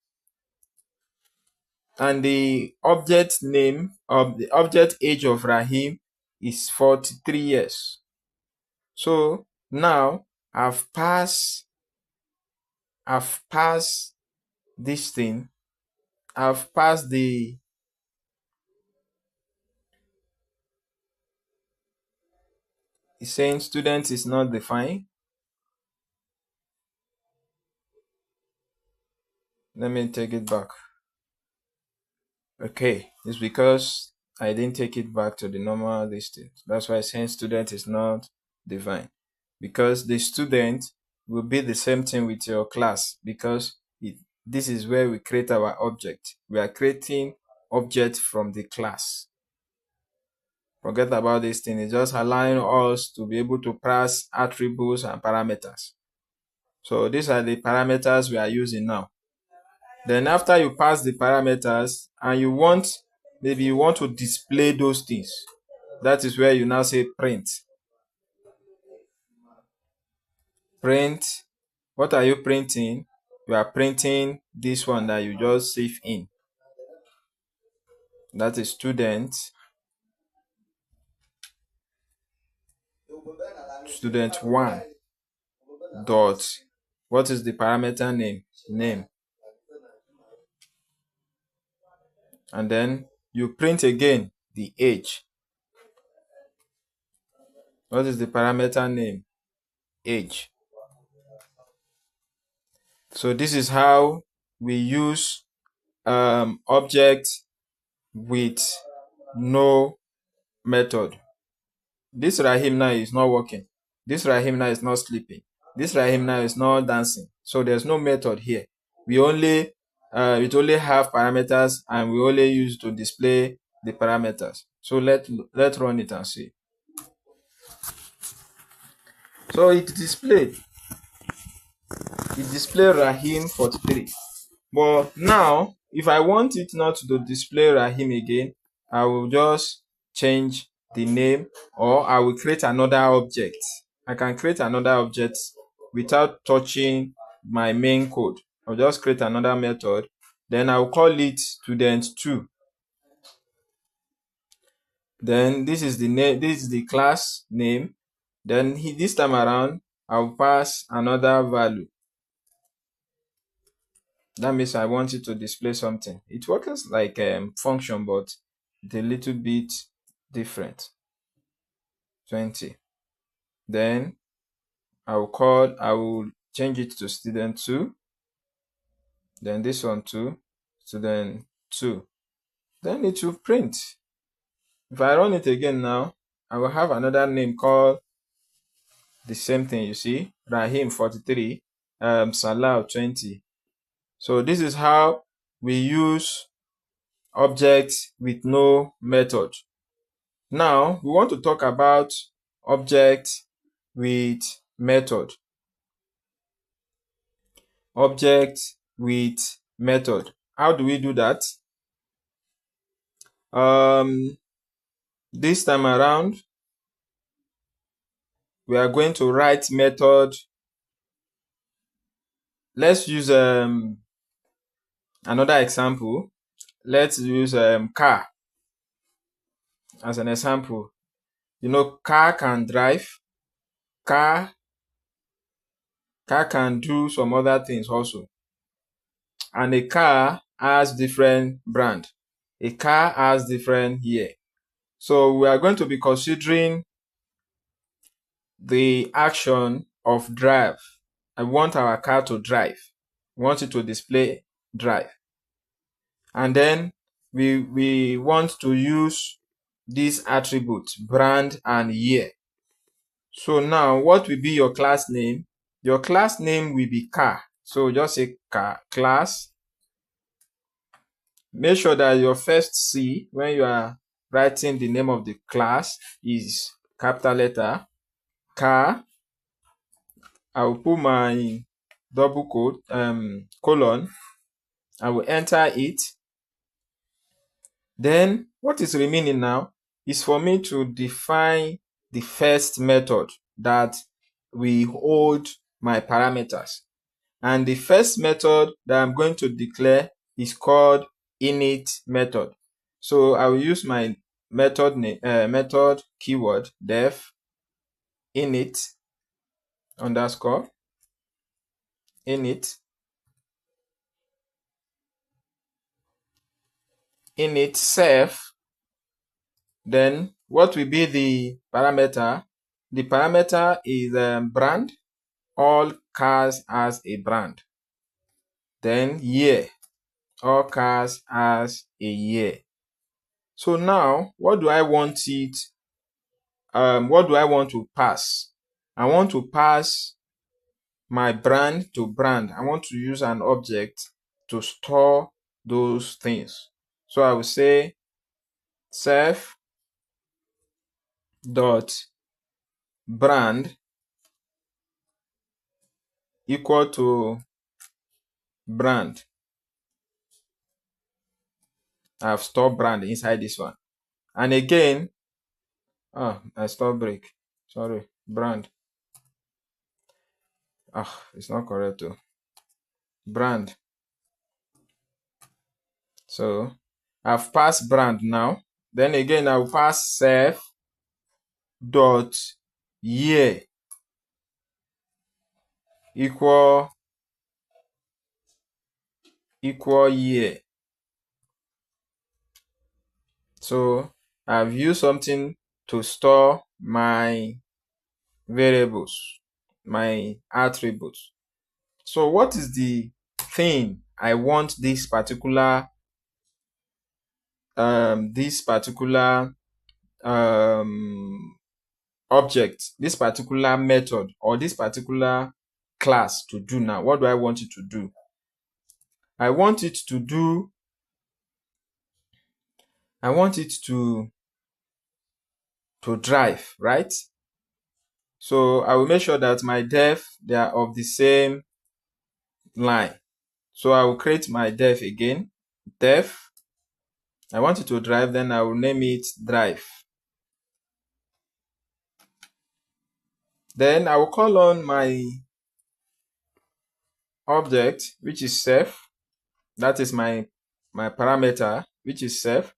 and the object name of the object age of Rahim is 43 years. So now I've passed this thing. I've passed the it's saying student is not defined. Let me take it back. Okay, it's because I didn't take it back to the normal listing. That's why saying student is not defined. Because the student will be the same thing with your class, because this is where we create our object. We are creating object from the class. Forget about this thing. It's just allowing us to be able to pass attributes and parameters. So these are the parameters we are using now. Then after you pass the parameters and maybe you want to display those things, that is where you now say print. Print. What are you printing? You are printing this one that you just save in. That is student. student1 dot, what is the parameter name, and then you print again the age. What is the parameter name? Age. So this is how we use object with no method. This Rahim now is not working. This Rahim now is not sleeping. This Rahim now is not dancing. So there's no method here. We only it only have parameters, and we only use to display the parameters. So let's run it and see. So it displayed Rahim 43. But now, if I want it not to display Rahim again, I will just change the name, or I will create another object. I can create another object without touching my main code. I'll just create another method. Then I'll call it student2. Then this is the name, this is the class name. Then this time around, I'll pass another value. That means I want it to display something. It works like a function, but it's a little bit different. 20. Then I will change it to student2. Then this one too, student2. Then it will print. If I run it again now, I will have another name called the same thing. You see, Rahim 43, Salah 20. So this is how we use objects with no method. Now we want to talk about objects with method. Object with method. How do we do that? This time around, we are going to write method. Let's use another example. Let's use car as an example. You know, car can drive. Car can do some other things also. And a car has different brand. A car has different year. So we are going to be considering the action of drive. I want our car to drive. We want it to display drive. And then we want to use these attributes, brand and year. So now what will be your class name? Your class name will be car. So just say car class. Make sure that your first C, when you are writing the name of the class, is capital letter. Car. I will put my double quote, colon. I will enter it. Then what is remaining now is for me to define the first method that we hold my parameters. And the first method that I'm going to declare is called init method. So I will use my method name, method keyword def init underscore init self. Then what will be the parameter? The parameter is brand. All cars has a brand. Then year. All cars has a year. So now, what do I want it? What do I want to pass? I want to pass my brand to brand. I want to use an object to store those things. So I will say self dot brand equal to brand. I've stored brand inside this one. And again, I stored break. Sorry, brand. It's not correct though. Brand. So I've passed brand now. Then again, I'll pass self dot year. equal year. So I've used something to store my variables, my attributes. So what is the thing I want this particular object, this particular method, or this particular class to do now? What do I want it to do? I want it to drive, right? So I will make sure that my def, they are of the same line. So I will create my def again. Def, I want it to drive, then I will name it drive. Then I will call on my object, which is self. That is my parameter, which is self,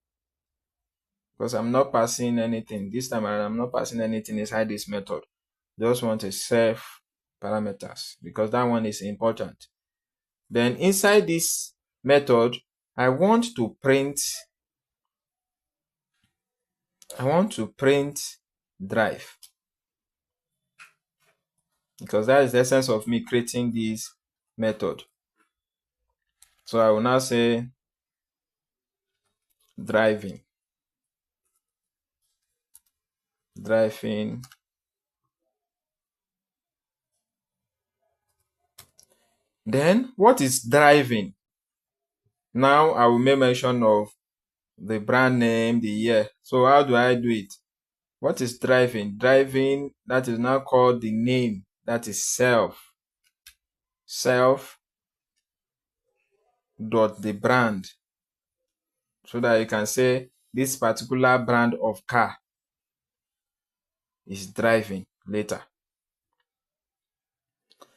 because I'm not passing anything. This time I'm not passing anything inside this method. Just want a self parameters, because that one is important. Then inside this method, I want to print drive, because that is the essence of me creating this method. So I will now say driving. Then what is driving? Now I will make mention of the brand name, the year. So how do I do it? What is driving? Driving, that is now called the name. That is self dot the brand, so that you can say this particular brand of car is driving later.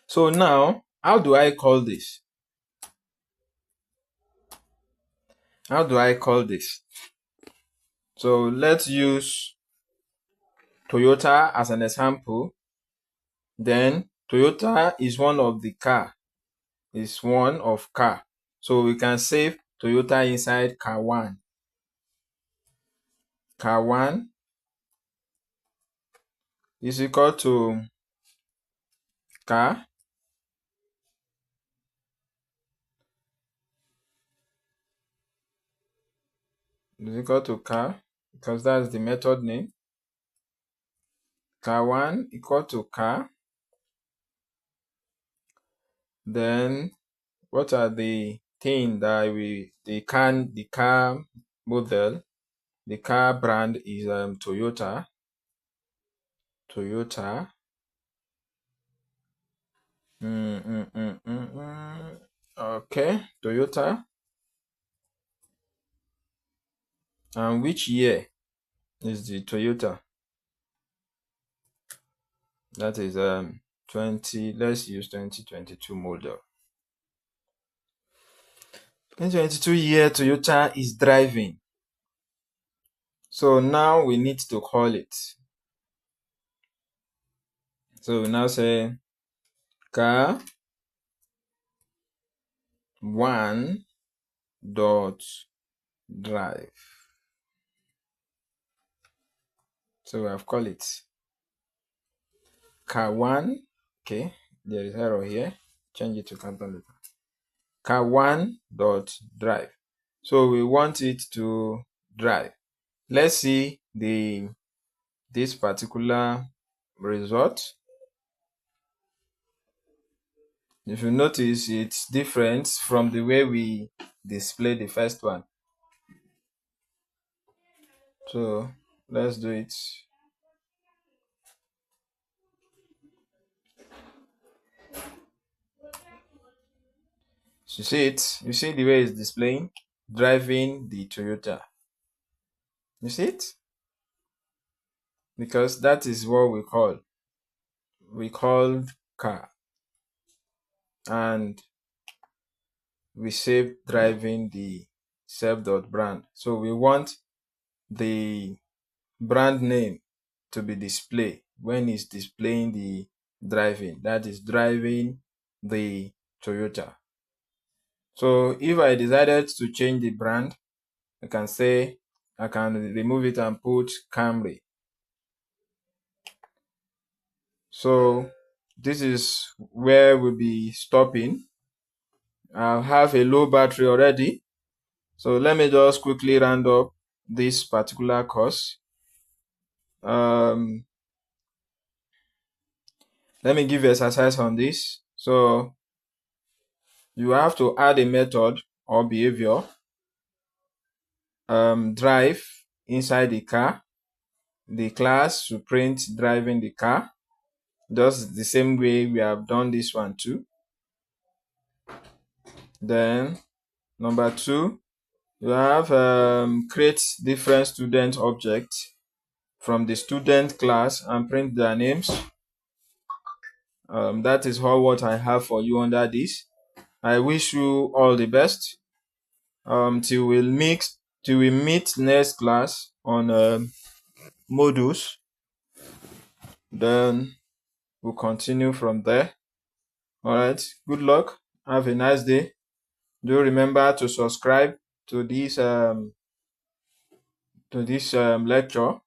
So now, how do I call this? So let's use Toyota as an example. Then Toyota is one of the car. Is one of car. So we can save Toyota inside car one. Car one is equal to car because that's the method name. Car one equal to car. Then what are the thing that the car model, the car brand is Toyota. Okay, Toyota. And which year is the Toyota? That is let's use 2022 model. 2022 year Toyota is driving. So now we need to call it. So we now say car one dot drive. So we have called it car one. Okay, there is error here. Change it to capital letter. Car one dot drive. So we want it to drive. Let's see this particular result. If you notice, it's different from the way we display the first one. So let's do it. You see it? You see the way it's displaying? Driving the Toyota. You see it? Because that is what we called car. And we save driving the self.brand. So we want the brand name to be displayed when it's displaying the driving. That is driving the Toyota. So if I decided to change the brand, I can say I can remove it and put Camry. So this is where we'll be stopping. I have a low battery already. So let me just quickly round up this particular course. Let me give you exercise on this. So you have to add a method or behavior, drive inside the car, the class to print driving the car, just the same way we have done this one too. Then number 2, you have create different student objects from the student class and print their names. That is all what I have for you under this. I wish you all the best. Till we meet next class on modules. Then we'll continue from there. All right. Good luck. Have a nice day. Do remember to subscribe to this lecture.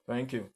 Thank you.